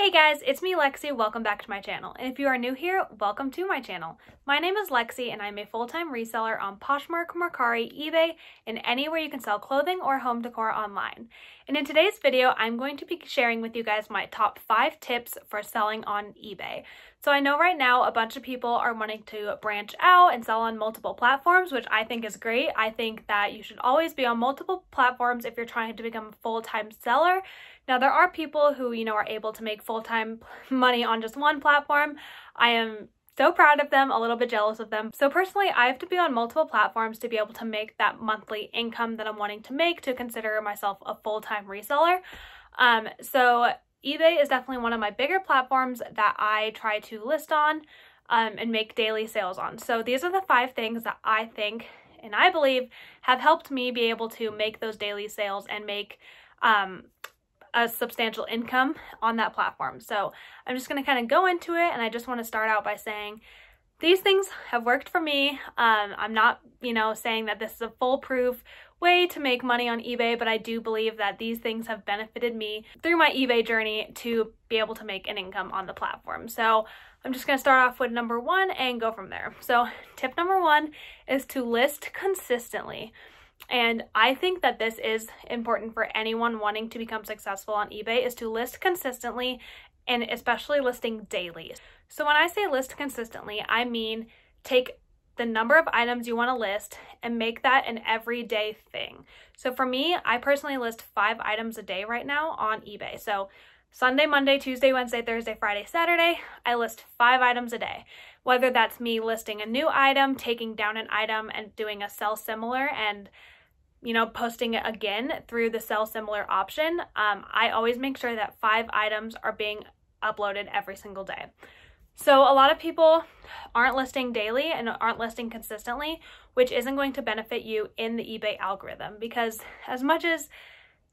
Hey guys, it's me Lexi, welcome back to my channel. And if you are new here, welcome to my channel. My name is Lexi and I'm a full-time reseller on Poshmark, Mercari, eBay, and anywhere you can sell clothing or home decor online. And in today's video, I'm going to be sharing with you guys my top 5 tips for selling on eBay. So I know right now a bunch of people are wanting to branch out and sell on multiple platforms, which I think is great. I think that you should always be on multiple platforms if you're trying to become a full-time seller. Now, there are people who, are able to make full-time money on just one platform. I am so proud of them, a little bit jealous of them. So personally, I have to be on multiple platforms to be able to make that monthly income that I'm wanting to make to consider myself a full-time reseller. So eBay is definitely one of my bigger platforms that I try to list on and make daily sales on. So these are the 5 things that I think and I believe have helped me be able to make those daily sales and make a substantial income on that platform. So I'm just going to kind of go into it, and I just want to start out by saying these things have worked for me. I'm not, saying that this is a foolproof way to make money on eBay, but I do believe that these things have benefited me through my eBay journey to be able to make an income on the platform. So I'm just going to start off with number 1 and go from there. So tip number 1 is to list consistently. And I think that this is important for anyone wanting to become successful on eBay, is to list consistently, and especially listing daily. So when I say list consistently, I mean take the number of items you want to list and make that an everyday thing. So for me, I personally list 5 items a day right now on eBay. So Sunday, Monday, Tuesday, Wednesday, Thursday, Friday, Saturday, I list 5 items a day. Whether that's me listing a new item, taking down an item and doing a sell similar and posting it again through the sell similar option. I always make sure that 5 items are being uploaded every single day. So a lot of people aren't listing daily and aren't listing consistently, which isn't going to benefit you in the eBay algorithm, because as much as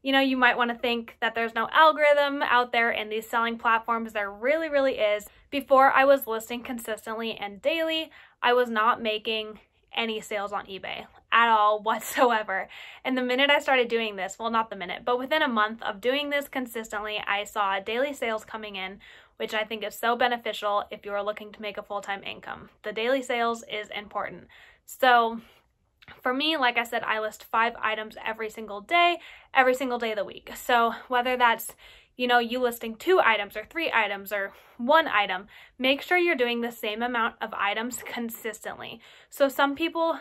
you might want to think that there's no algorithm out there in these selling platforms, there really is. Before I was listing consistently and daily, I was not making any sales on eBay at all whatsoever. And the minute I started doing this, well, not the minute, but within a month of doing this consistently, I saw daily sales coming in, which I think is so beneficial if you are looking to make a full-time income. The daily sales is important. So for me, like I said, I list 5 items every single day of the week. So whether that's you listing 2 items or 3 items or 1 item, make sure you're doing the same amount of items consistently. So some people,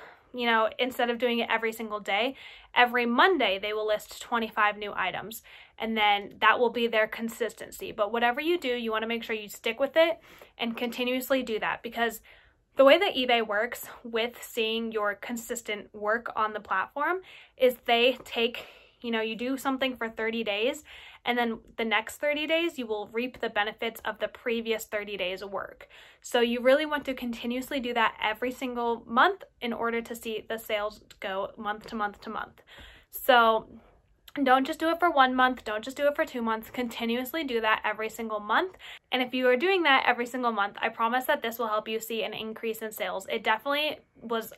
instead of doing it every single day, every Monday they will list 25 new items, and then that will be their consistency. But whatever you do, you want to make sure you stick with it and continuously do that, because the way that eBay works with seeing your consistent work on the platform is they take, you do something for 30 days, and then the next 30 days, you will reap the benefits of the previous 30 days of work. So you really want to continuously do that every single month in order to see the sales go month to month to month. So don't just do it for 1 month. Don't just do it for 2 months. Continuously do that every single month. And if you are doing that every single month, I promise that this will help you see an increase in sales. It definitely was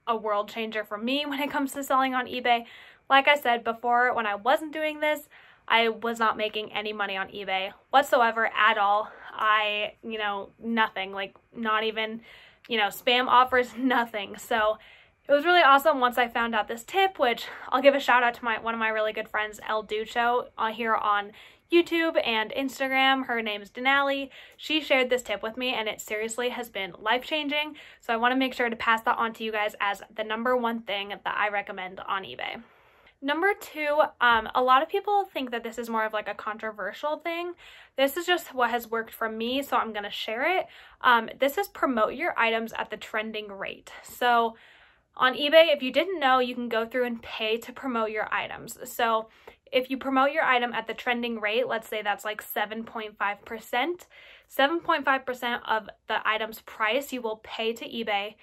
a world changer for me when it comes to selling on eBay. Like I said before, when I wasn't doing this, I was not making any money on eBay whatsoever at all. Nothing, like not even, spam offers, nothing. So it was really awesome once I found out this tip, which I'll give a shout out to one of my really good friends, El Ducho, here on YouTube and Instagram. Her name's Denali. She shared this tip with me, and it seriously has been life-changing. So I want to make sure to pass that on to you guys as the number 1 thing that I recommend on eBay. Number 2, a lot of people think that this is more of like a controversial thing. This is just what has worked for me, so I'm going to share it. This is promote your items at the trending rate. So on eBay, if you didn't know, you can go through and pay to promote your items. So if you promote your item at the trending rate, let's say that's like 7.5%, 7.5% of the item's price you will pay to eBay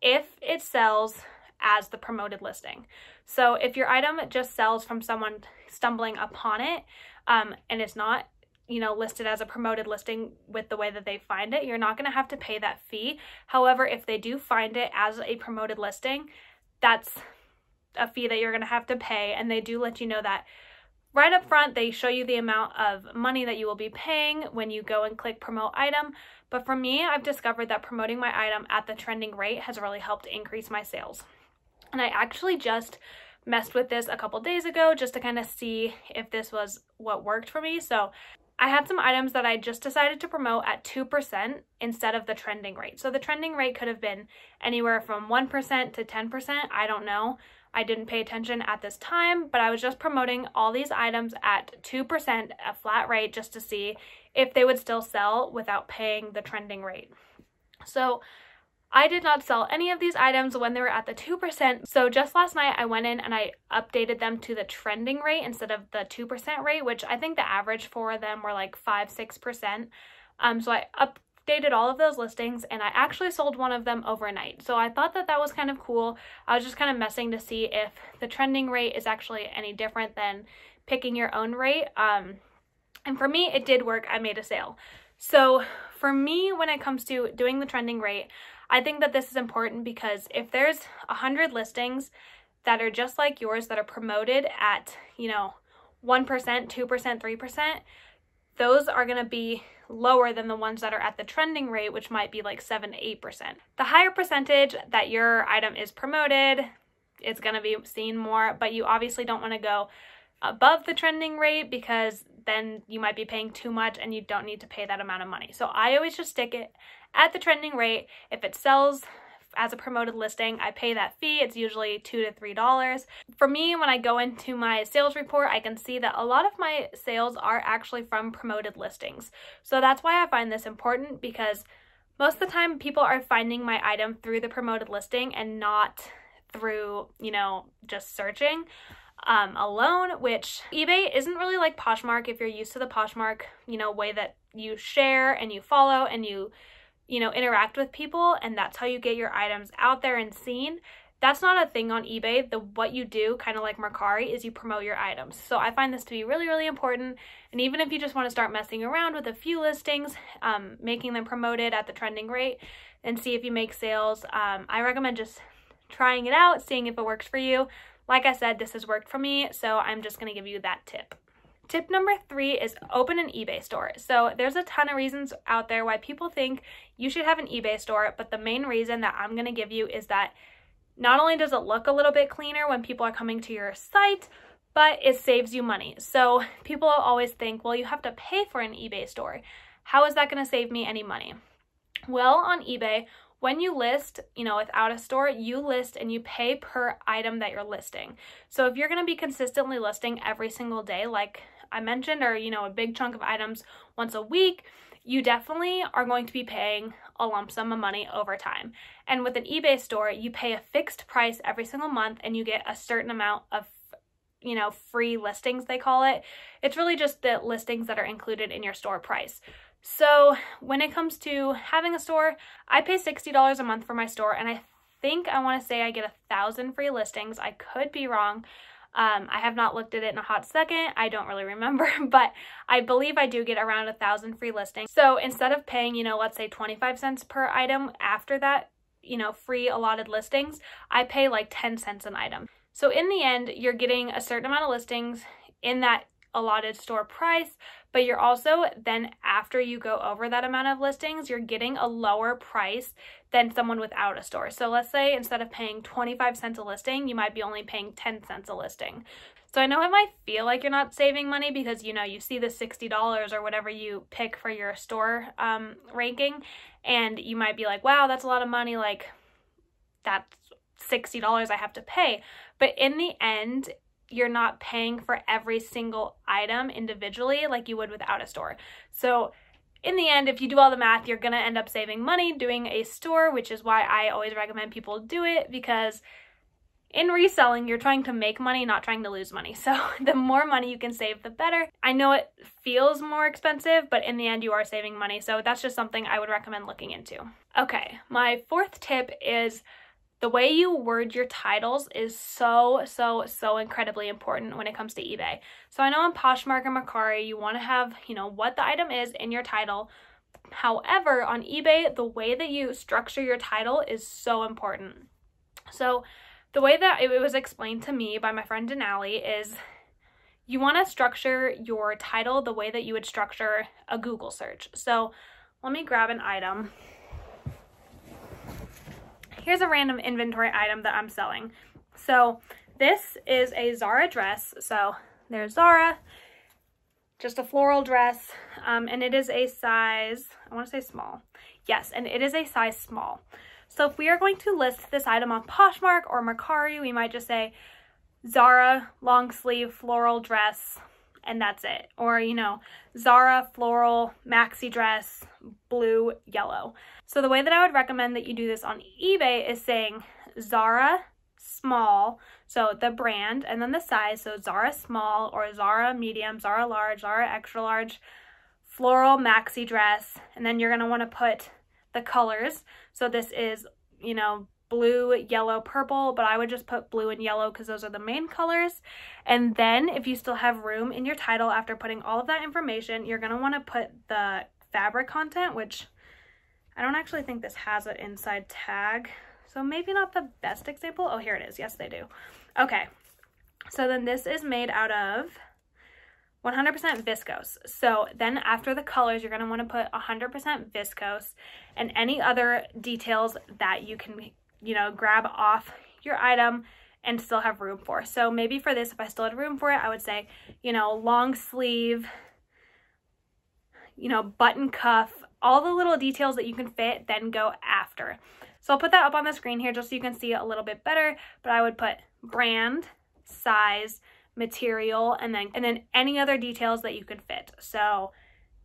if it sells as the promoted listing. So if your item just sells from someone stumbling upon it, and it's not, listed as a promoted listing with the way that they find it, you're not going to have to pay that fee. However, if they do find it as a promoted listing, that's a fee that you're going to have to pay, and they do let you know that right up front, they show you the amount of money that you will be paying when you go and click promote item. But for me, I've discovered that promoting my item at the trending rate has really helped increase my sales. And I actually just messed with this a couple days ago just to kind of see if this was what worked for me. So I had some items that I just decided to promote at 2% instead of the trending rate. So the trending rate could have been anywhere from 1% to 10%. I don't know. I didn't pay attention at this time, but I was just promoting all these items at 2%, a flat rate, just to see if they would still sell without paying the trending rate. So I did not sell any of these items when they were at the 2%. So just last night I went in and I updated them to the trending rate instead of the 2% rate, which I think the average for them were like 5-6%. So I updated all of those listings and I actually sold one of them overnight. So I thought that that was kind of cool. I was just kind of messing to see if the trending rate is actually any different than picking your own rate. And for me, it did work. I made a sale. So for me, when it comes to doing the trending rate, I think that this is important because if there's 100 listings that are just like yours that are promoted at, 1%, 2%, 3%, those are going to be lower than the ones that are at the trending rate, which might be like 7-8%. The higher percentage that your item is promoted, it's going to be seen more, but you obviously don't want to go above the trending rate because then you might be paying too much and you don't need to pay that amount of money. So I always just stick it at the trending rate. If it sells as a promoted listing, I pay that fee. It's usually $2 to $3. For me, when I go into my sales report, I can see that a lot of my sales are actually from promoted listings. So that's why I find this important, because most of the time people are finding my item through the promoted listing and not through, just searching alone, which eBay isn't really like Poshmark. If you're used to the Poshmark, way that you share and you follow and you interact with people, and that's how you get your items out there and seen. That's not a thing on eBay. What you do, kind of like Mercari, is you promote your items. So I find this to be really, really important. And even if you just want to start messing around with a few listings, making them promoted at the trending rate and see if you make sales, I recommend just trying it out, seeing if it works for you. Like I said, this has worked for me, so I'm just going to give you that tip. Tip number 3 is open an eBay store. So there's a ton of reasons out there why people think you should have an eBay store, but the main reason that I'm going to give you is that not only does it look a little bit cleaner when people are coming to your site, but it saves you money. So people always think, well, you have to pay for an eBay store. How is that going to save me any money? Well, on eBay, when you list, without a store, you list and you pay per item that you're listing. So if you're going to be consistently listing every single day, like I mentioned, or, a big chunk of items once a week, you definitely are going to be paying a lump sum of money over time. And with an eBay store, you pay a fixed price every single month and you get a certain amount of, free listings, they call it. It's really just the listings that are included in your store price. So when it comes to having a store, I pay $60 a month for my store, and I think I want to say I get 1,000 free listings. I could be wrong. I have not looked at it in a hot second. I don't really remember, but I believe I do get around 1,000 free listings. So instead of paying, let's say 25 cents per item after that, free allotted listings, I pay like 10 cents an item. So in the end, you're getting a certain amount of listings in that allotted store price, but you're also then, after you go over that amount of listings, you're getting a lower price than someone without a store. So let's say instead of paying 25 cents a listing, you might be only paying 10 cents a listing. So I know it might feel like you're not saving money because, you see the $60 or whatever you pick for your store ranking, and you might be like, wow, that's a lot of money, like that's $60 I have to pay. But in the end, you're not paying for every single item individually like you would without a store. So in the end, if you do all the math, you're going to end up saving money doing a store, which is why I always recommend people do it, because in reselling, you're trying to make money, not trying to lose money. So the more money you can save, the better. I know it feels more expensive, but in the end, you are saving money. So that's just something I would recommend looking into. Okay, my 4th tip is the way you word your titles is so incredibly important when it comes to eBay. So I know on Poshmark and Mercari, you want to have, what the item is in your title. However, on eBay, the way that you structure your title is so important. So the way that it was explained to me by my friend Denali is you want to structure your title the way that you would structure a Google search. So let me grab an item. Here's a random inventory item that I'm selling. So this is a Zara dress. So there's Zara, just a floral dress, and it is a size, I want to say small. Yes, and it is a size small. So if we are going to list this item on Poshmark or Mercari, we might just say Zara long sleeve floral dress, and that's it. Or, you know, Zara floral maxi dress, blue, yellow. So the way that I would recommend that you do this on eBay is saying Zara small, so the brand, and then the size, so Zara small or Zara medium, Zara large, Zara extra large, floral maxi dress, and then you're going to want to put the colors. So this is, you know, blue, yellow, purple, but I would just put blue and yellow because those are the main colors. And then if you still have room in your title after putting all of that information, you're going to want to put the fabric content, which I don't actually think this has an inside tag, so maybe not the best example. Oh, here it is. Yes, they do. Okay, so then this is made out of 100% viscose. So then after the colors, you're going to want to put 100% viscose and any other details that you can, you know, grab off your item and still have room for. So maybe for this, if I still had room for it, I would say, you know, long sleeve, you know, button cuff, all the little details that you can fit, then go after. So I'll put that up on the screen here just so you can see it a little bit better, but I would put brand, size, material, and then any other details that you can fit. So,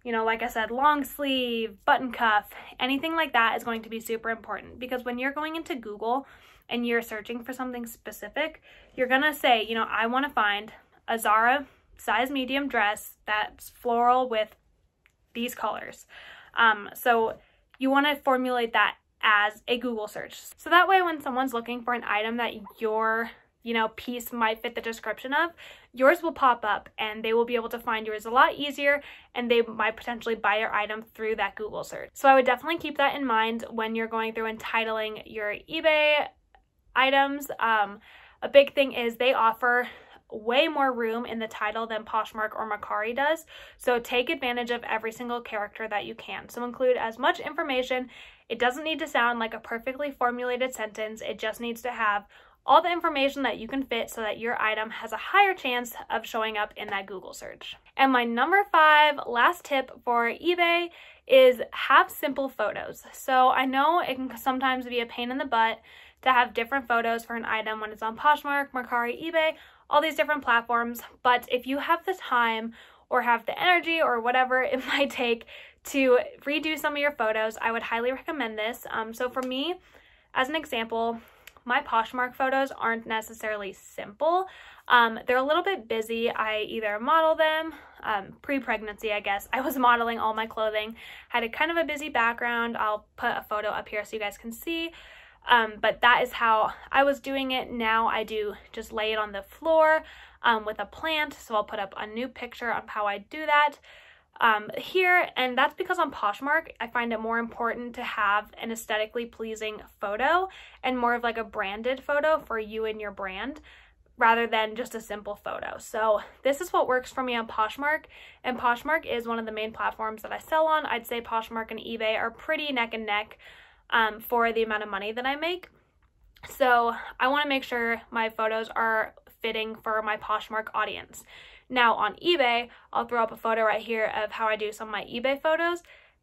you know, like I said, long sleeve, button cuff, anything like that is going to be super important, because when you're going into Google and you're searching for something specific, you're gonna say, you know, I want to find a Zara size medium dress that's floral with these colors. So you want to formulate that as a Google search. So that way when someone's looking for an item that your, you know, piece might fit the description of, yours will pop up and they will be able to find yours a lot easier, and they might potentially buy your item through that Google search. So I would definitely keep that in mind when you're going through and titling your eBay items. A big thing is they offer way more room in the title than Poshmark or Mercari does. So take advantage of every single character that you can. So include as much information. It doesn't need to sound like a perfectly formulated sentence. It just needs to have all the information that you can fit so that your item has a higher chance of showing up in that Google search. And my number 5 last tip for eBay is have simple photos. So I know it can sometimes be a pain in the butt to have different photos for an item when it's on Poshmark, Mercari, eBay, all these different platforms, but if you have the time or have the energy or whatever it might take to redo some of your photos, I would highly recommend this. So for me, as an example, my Poshmark photos aren't necessarily simple. They're a little bit busy. I either model them, pre-pregnancy, I guess. I was modeling all my clothing, had a kind of a busy background. I'll put a photo up here so you guys can see. But that is how I was doing it. Now I do just lay it on the floor with a plant. So I'll put up a new picture of how I do that here. And that's because on Poshmark, I find it more important to have an aesthetically pleasing photo and more of like a branded photo for you and your brand, rather than just a simple photo. So this is what works for me on Poshmark, and Poshmark is one of the main platforms that I sell on. I'd say Poshmark and eBay are pretty neck and neck for the amount of money that I make. So I want to make sure my photos are fitting for my Poshmark audience. Now on eBay, I'll throw up a photo right here of how I do some of my eBay photos.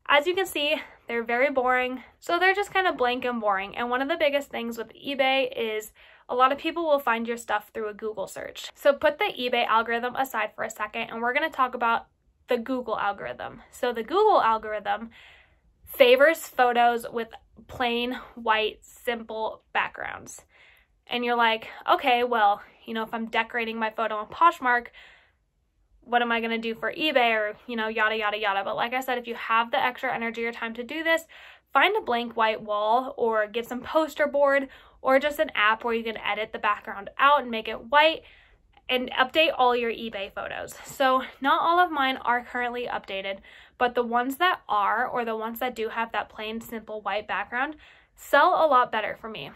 As you can see, they're very boring. So they're just kind of blank and boring. And one of the biggest things with eBay is a lot of people will find your stuff through a Google search. So put the eBay algorithm aside for a second, and we're going to talk about the Google algorithm. So the Google algorithm favors photos with plain white simple backgrounds. And you're like, okay, well, you know, if I'm decorating my photo on Poshmark, what am I going to do for eBay, or, you know, yada, yada, yada. But like I said, if you have the extra energy or time to do this, find a blank white wall or get some poster board or just an app where you can edit the background out and make it white and update all your eBay photos. So not all of mine are currently updated, but the ones that are, or the ones that do have that plain simple white background, sell a lot better for me.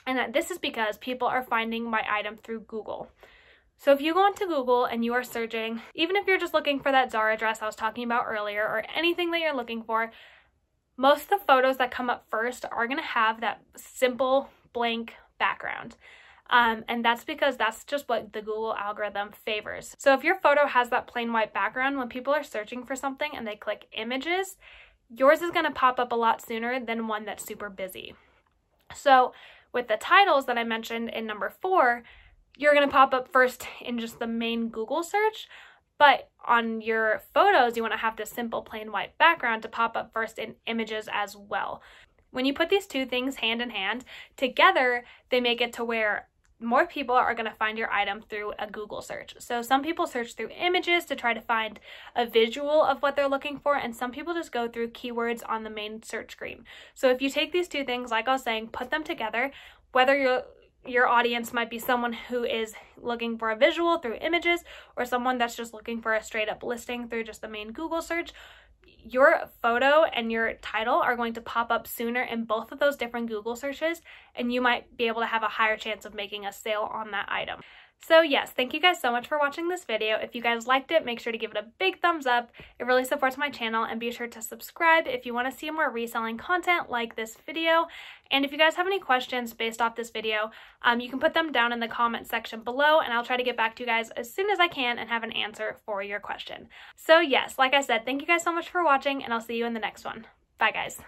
And this is because people are finding my item through Google. So if you go into Google and you are searching, even if you're just looking for that Zara dress I was talking about earlier or anything that you're looking for, most of the photos that come up first are going to have that simple blank background. And that's because that's just what the Google algorithm favors. So if your photo has that plain white background, when people are searching for something and they click images, yours is going to pop up a lot sooner than one that's super busy. So with the titles that I mentioned in number 4, you're going to pop up first in just the main Google search, but on your photos, you want to have this simple plain white background to pop up first in images as well. When you put these two things hand in hand, together, they make it to where more people are going to find your item through a Google search. So some people search through images to try to find a visual of what they're looking for, and some people just go through keywords on the main search screen. So if you take these two things, like I was saying, put them together, whether your audience might be someone who is looking for a visual through images or someone that's just looking for a straight up listing through just the main Google search, your photo and your title are going to pop up sooner in both of those different Google searches, and you might be able to have a higher chance of making a sale on that item. So yes, thank you guys so much for watching this video. If you guys liked it, make sure to give it a big thumbs up. It really supports my channel, and be sure to subscribe if you want to see more reselling content like this video. And if you guys have any questions based off this video, you can put them down in the comment section below, and I'll try to get back to you guys as soon as I can and have an answer for your question. So yes, like I said, thank you guys so much for watching, and I'll see you in the next one. Bye guys.